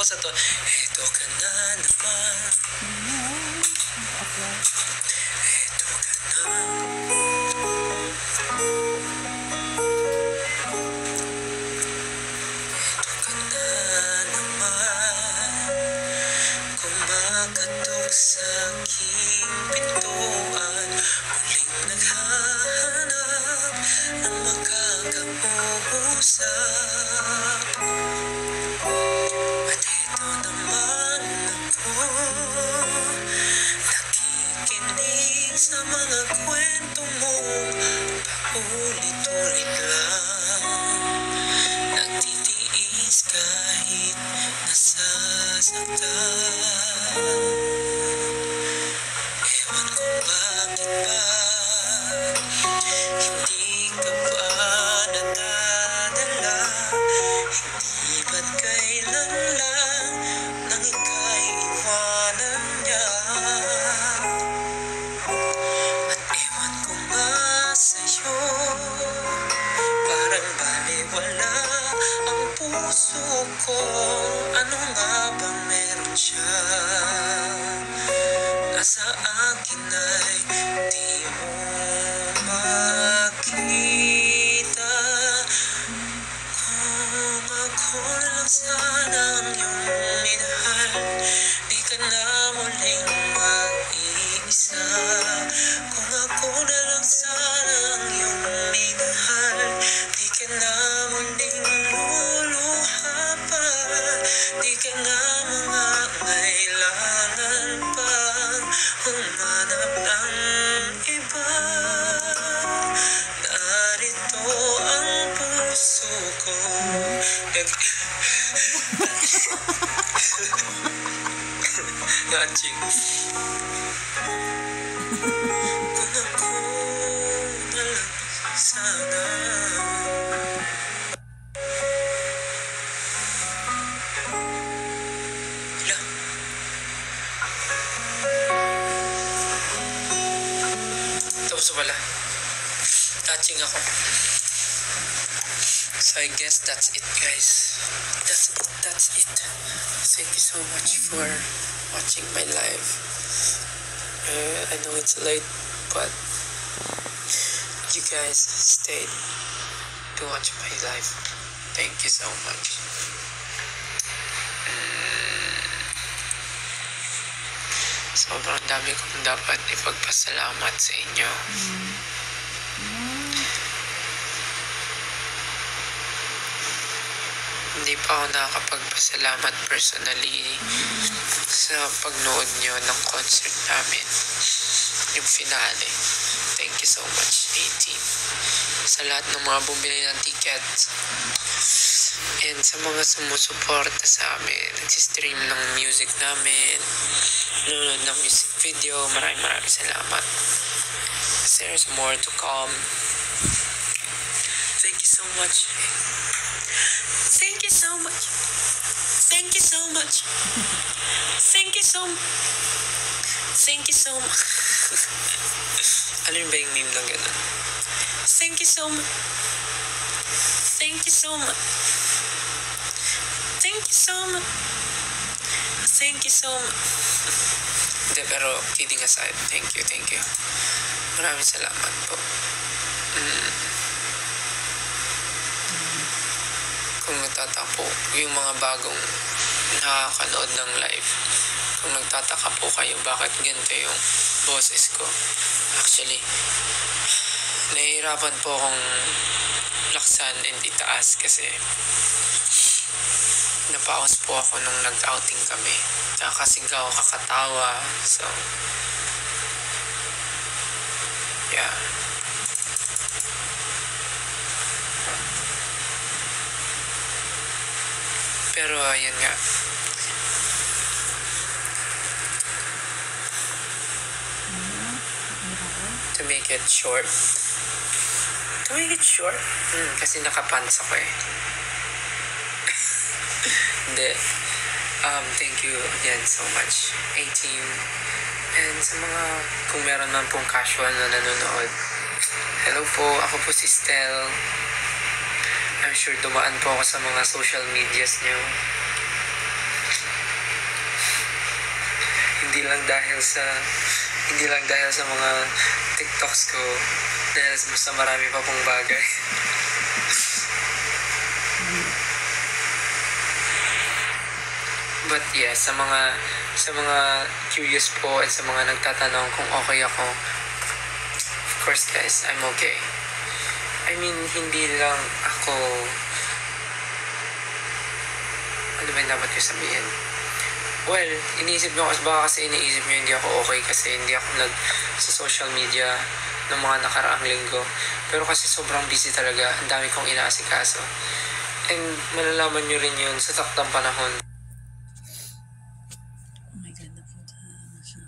sa to. Eto ka na naman. Eto ka na. Kumakatok sa aking pintuan, muling naghahanap ng makakausap. At ito naman ako, nakikinig sa mga kwento mo, paulit-ulit lang. Nagtitiis kahit nasasaktan. Ewan ko bakit ba hindi ka pa nadadala. Hindi ba't kailan lang nang ika'y iwanan niya. At ewan ko nga sa'yo, parang baliwala ang puso ko. Ano nga bang meron siya? Nasa akin ay di mo makita. Kung ako na lang sana ang iyong minahal, di ka na muling mag-iisa. Kung ako na lang sana ang iyong minahal, di ka na muling luluha pa. Di ka na mangangailangan pang humanap ng iba. Narito ang puso ko. Gaching. Kung ako na lang sana. Hala. Tapos wala. Touching ako. So I guess that's it, guys. That's it. Thank you so much for watching my live. I know it's late, but you guys stayed to watch my live. Thank you so much. Sobrang dami kong dapat ipagpasalamat sa inyo. Hindi pa ako nakakapagpasalamat personally sa pagnood nyo ng concert namin. Yung finale. Thank you so much, 18. Sa lahat ng mga bumili ng tickets. And sa mga sumusuporta sa amin. Nagsistream ng music namin. Nanonood ng music video. Maraming salamat. There's more to come. Thank you so much. Thank you so much. Thank you so much. Thank you so much. Thank you so much. Alam ba yung meme lang gano'n? Thank you so much. Thank you so much. Thank you so much. Thank you so much. Hindi, pero kidding aside, thank you. Maraming salamat po. Kung nagtataka yung mga bagong nakakanood ng live, kung nagtataka po kayo bakit ganito yung boses ko, actually nahihirapan po akong laksan and itaas kasi napaos po ako nung nag-outing kami, tsaka kasigaw, kakatawa, so yeah. Pero ayun nga, to make it short, kasi nakapants ako eh. Hindi. Thank you again so much, A-Team. And sa mga, kung meron man pong casual na nanonood, hello po, ako po si Stel. I'm sure dumaan po ako sa mga social medias niyo. hindi lang dahil sa mga TikToks ko, dahil sa marami pa pong bagay. But yeah, sa mga curious po at sa mga nagtatanong kung okay ako, of course guys, I'm okay. I mean, hindi lang ako, ano ba yung dapat ko sabihin? Well, iniisip nyo, baka kasi iniisip nyo hindi ako okay kasi hindi ako sa social media ng mga nakaraang linggo. Pero kasi sobrang busy talaga, ang dami kong inaasikaso. And malalaman nyo rin yun sa takdang panahon. Oh my God, napunta na siya.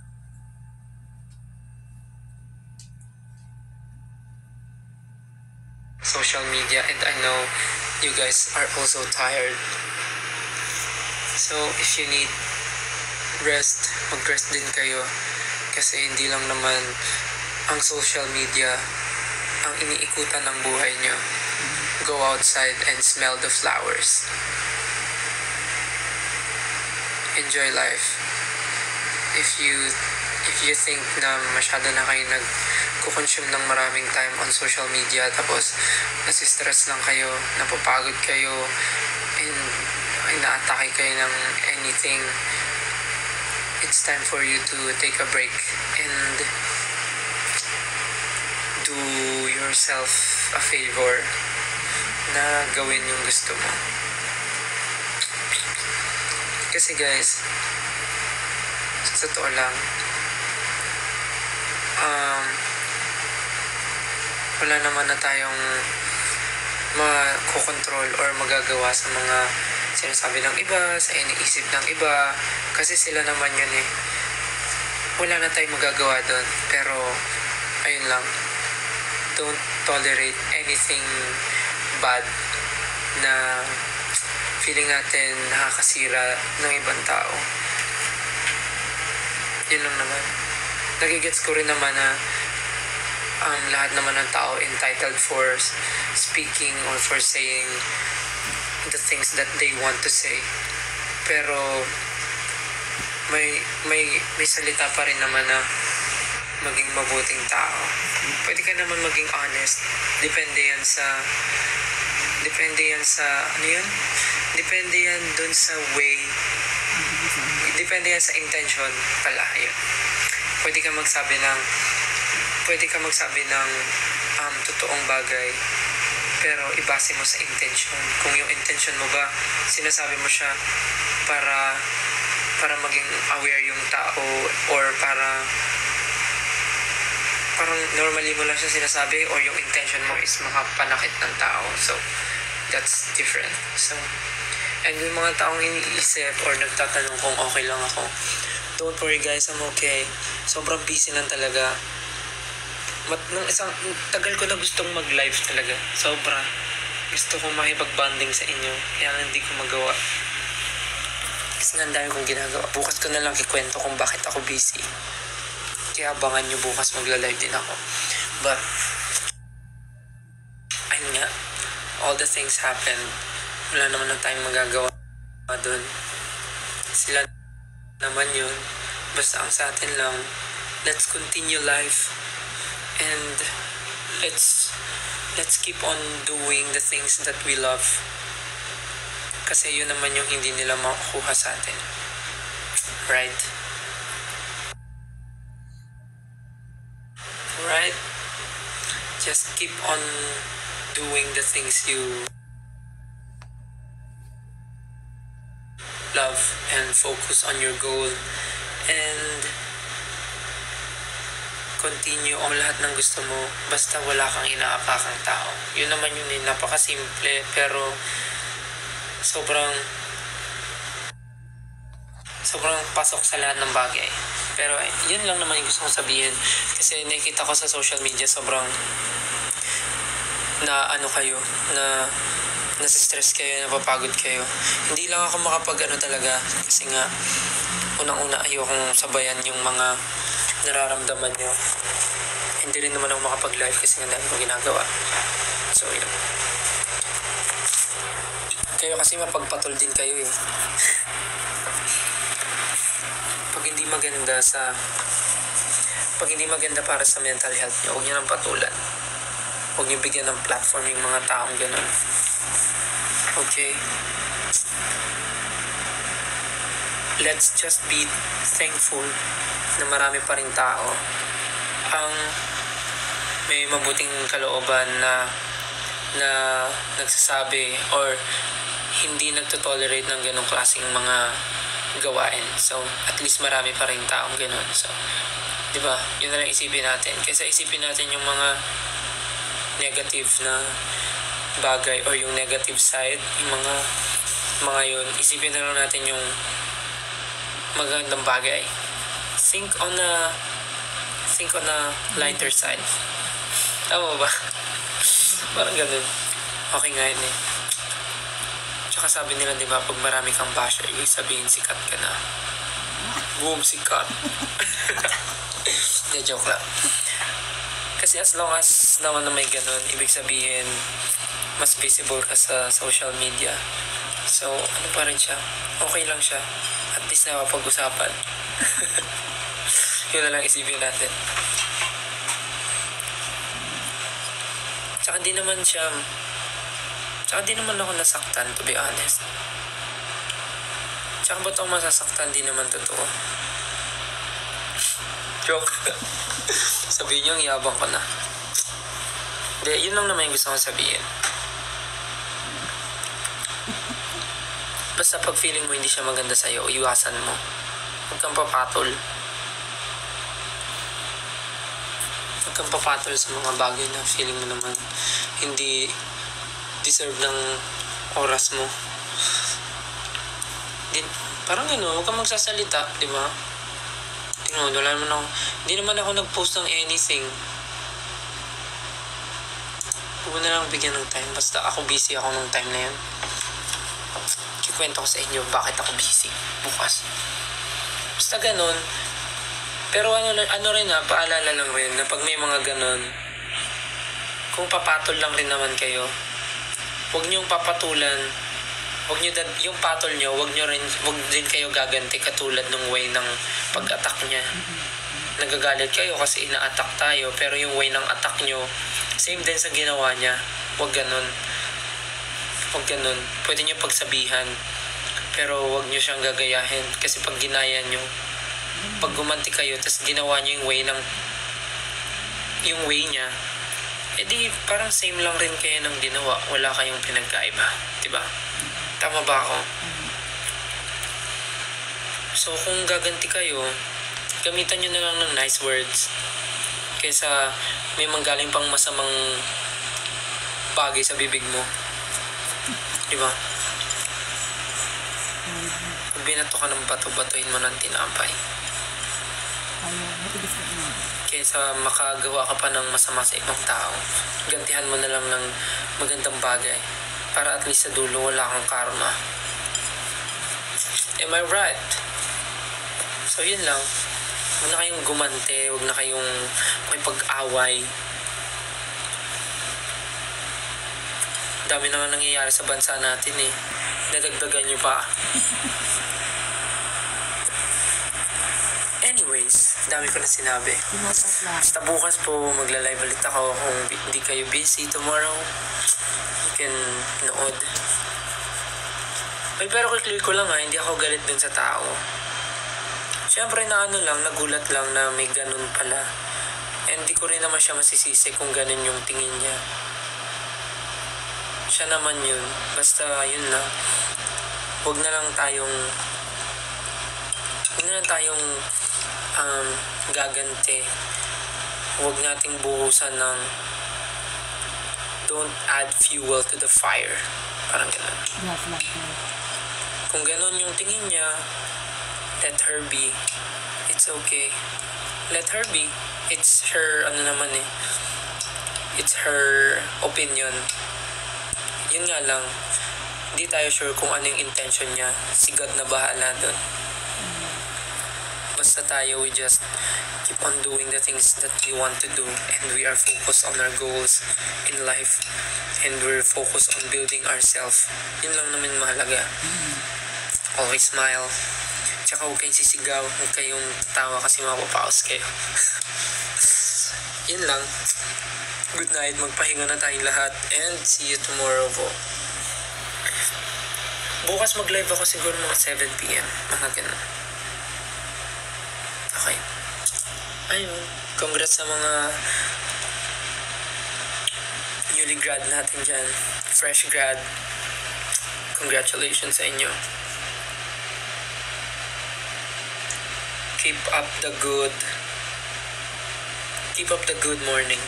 Social media, and I know you guys are also tired. So, if you need rest, mag-rest din kayo. Kasi hindi lang naman ang social media ang iniikutan ng buhay nyo. Go outside and smell the flowers. Enjoy life. If you think na masyado na kayo nagko-consume ng maraming time on social media, tapos nasistress lang kayo, napapagod kayo, and inaatake kayo ng anything, it's time for you to take a break and do yourself a favor na gawin yung gusto mo. Kasi guys, sa totoo lang, wala naman na tayong makokontrol or magagawa sa mga sinasabi ng iba, sa iniisip ng iba, kasi sila naman yun eh. Wala na tayong magagawa doon, pero ayun lang, don't tolerate anything bad na feeling natin nakakasira ng ibang tao. Yun lang naman. Nagigets ko rin naman na lahat naman ng tao entitled for speaking or for saying the things that they want to say. Pero may salita pa rin naman na maging mabuting tao. Pwede ka naman maging honest. Depende yan sa ano yun? Depende yan dun sa way. Depende yan sa intention pala. Yun. Pwede ka magsabi ng totoong bagay, pero ibase mo sa intention. Kung yung intention mo ba, sinasabi mo siya para maging aware yung tao, or parang normally mo lang siya sinasabi, or yung intention mo is makapanakit ng tao. So, that's different. So, and yung mga taong iniisip or nagtatanong kung okay lang ako, don't worry guys, I'm okay. Sobrang busy lang talaga. Tagal ko na gustong mag-live talaga. Sobra. Gusto ko makipag-bonding sa inyo. Kaya hindi ko magawa. Kasi ang dami kong ginagawa. Bukas ko na lang kikwento kung bakit ako busy. Kaya abangan nyo bukas magla-live din ako. But, ayun nga. All the things happen. Wala naman na tayong magagawa doon. Sila naman yun. Basta ang sa atin lang, let's continue life. And let's keep on doing the things that we love. Kasi yun naman yung hindi nila makukuha sa atin. Right? Right? Just keep on doing the things you love and focus on your goal. And continue ang lahat ng gusto mo, basta wala kang inaapakang tao. Yun naman yun eh, napakasimple, pero sobrang pasok sa lahat ng bagay. Pero yun lang naman yung gusto kong sabihin. Kasi nakikita ko sa social media, sobrang nasistress kayo, napapagod kayo. Hindi lang ako talaga, kasi nga, unang-una ayokong sabayan yung mga nararamdaman nyo. Hindi rin naman ako makapag-live kasi nga dami ko ginagawa. So, yun. Kayo kasi mapagpatol din kayo eh. Pag pag hindi maganda para sa mental health niyo, huwag niyo nang patulan. Huwag niyo bigyan ng platform yung mga taong ganun. Okay? Let's just be thankful na marami pa rin tao ang may mabuting kalooban na nagsasabi or hindi nagtotolerate ng ganong klaseng mga gawain. So, at least marami pa rin taong ganon. So, di ba? Yun na lang isipin natin. Kaysa isipin natin yung mga negative na bagay or yung negative side, yung mga yun, isipin na lang natin yung magandang bagay. Think on a lighter side. Tama ba? Parang ganun. Okay nga yun eh. Tsaka sabi nila, di ba, pag marami kang basher, ibig sabihin sikat ka na. Boom, sikat. Hindi, joke lang. Kasi as long as naman na may ganun, ibig sabihin, mas visible ka sa social media. So, ano pa rin siya? Okay lang siya. At least napapag-usapan. Yun na lang isipin natin. Tsaka di naman ako nasaktan, to be honest. Tsaka ba't ako masasaktan, di naman totoo. Joke. Sabihin niyo, ang yabang ko na. Hindi, yun lang naman yung gusto kong sabihin. Basta pag feeling mo hindi siya maganda sa'yo, iwasan mo. Huwag kang papatol. Huwag kang papatol sa mga bagay na feeling mo naman hindi deserve ng oras mo. Parang huwag kang magsasalita, di ba? Tingnan mo, hindi naman ako nag-post ng anything. Huwag mo na lang bigyan ng time. Basta ako busy ako ng time na yun. Kikwento ko sa inyo bakit ako busy bukas. Basta ganun. Pero ano rin paalala lang rin na pag may mga ganun, kung papatol lang rin naman kayo, huwag niyong papatulan. Huwag niyo yung patol niyo, huwag din kayo gaganti katulad ng way ng pag-attack niya. Nagagalit kayo kasi ina-attack tayo, pero yung way ng attack niyo, same din sa ginawa niya. Huwag ganun. Huwag ganun. Pwede niyo pagsabihan, pero huwag niyo siyang gagayahin. Kasi pag ginaya niyo, pag gumanti kayo, tapos ginawa niyo yung way niya, edi parang same lang rin kayo ng ginawa. Wala kayong pinagkaiba. Diba? Tama ba ako? So, kung gaganti kayo, gamitan nyo na lang ng nice words. Kaysa may manggaling pang masamang bagay sa bibig mo. Diba? Kung binato ka ng bato-batuin mo ng tinapay. Kaysa makagawa ka pa ng masama sa ibang tao, gantihan mo na lang ng magandang bagay. Para at least sa dulo wala kang karma. Am I right? So yun lang. Huwag na kayong gumante, huwag na kayong makipag-away. Dami na nga nangyayari sa bansa natin eh. Nadagdagan nyo pa. Anyways, dami ko na sinabi. Basta bukas po magla-live ulit ako kung hindi kayo busy tomorrow. You can nood. Pero clear ko lang hindi ako galit dun sa tao. Siyempre nagulat lang na may ganun pala. And di ko rin naman siya masisisi kung ganun yung tingin niya. Siya naman yun. Basta yun lang. Huwag na lang tayong gaganti. Huwag nating buhusan ng don't add fuel to the fire. Parang ganun. Kung ganun yung tingin niya, let her be. It's okay. Let her be. It's her, it's her opinion. Yun nga lang, hindi tayo sure kung ano yung intention niya. Si God na bahala dun. Basta tayo, we just keep on doing the things that we want to do, and we are focused on our goals in life, and we're focused on building ourselves. Yun lang naman mahalaga. Always smile. Tsaka huwag kayong sisigaw, huwag kayong tawa kasi mapapaos kayo. Yun lang. Good night, magpahinga na tayong lahat and see you tomorrow po. Bukas mag-live ako siguro mga 7 p.m. Mga ganun. Okay. Ayun. Congrats sa mga newly grad natin dyan. Fresh grad. Congratulations sa inyo. Keep up the good morning.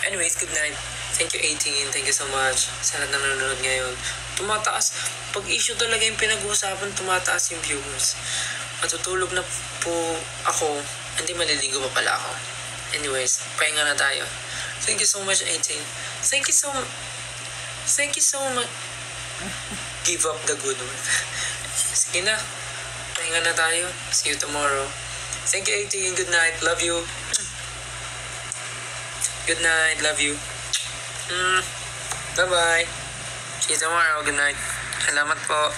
Anyways, good night. Thank you 18. Thank you so much sa lahat na nanonood ngayon. Tumataas. Pag issue talaga yung pinag-uusapan, tumataas yung views. Matutulog na po ako. Hindi, maliligo pa pala ako. Anyways, pahinga na tayo. Thank you so much 18. Thank you so much. Give up the good one. Sige na. Pahinga na tayo. See you tomorrow. Thank you 18. Good night. Love you. Good night. Love you. Bye-bye. See you tomorrow. Good night. Salamat po.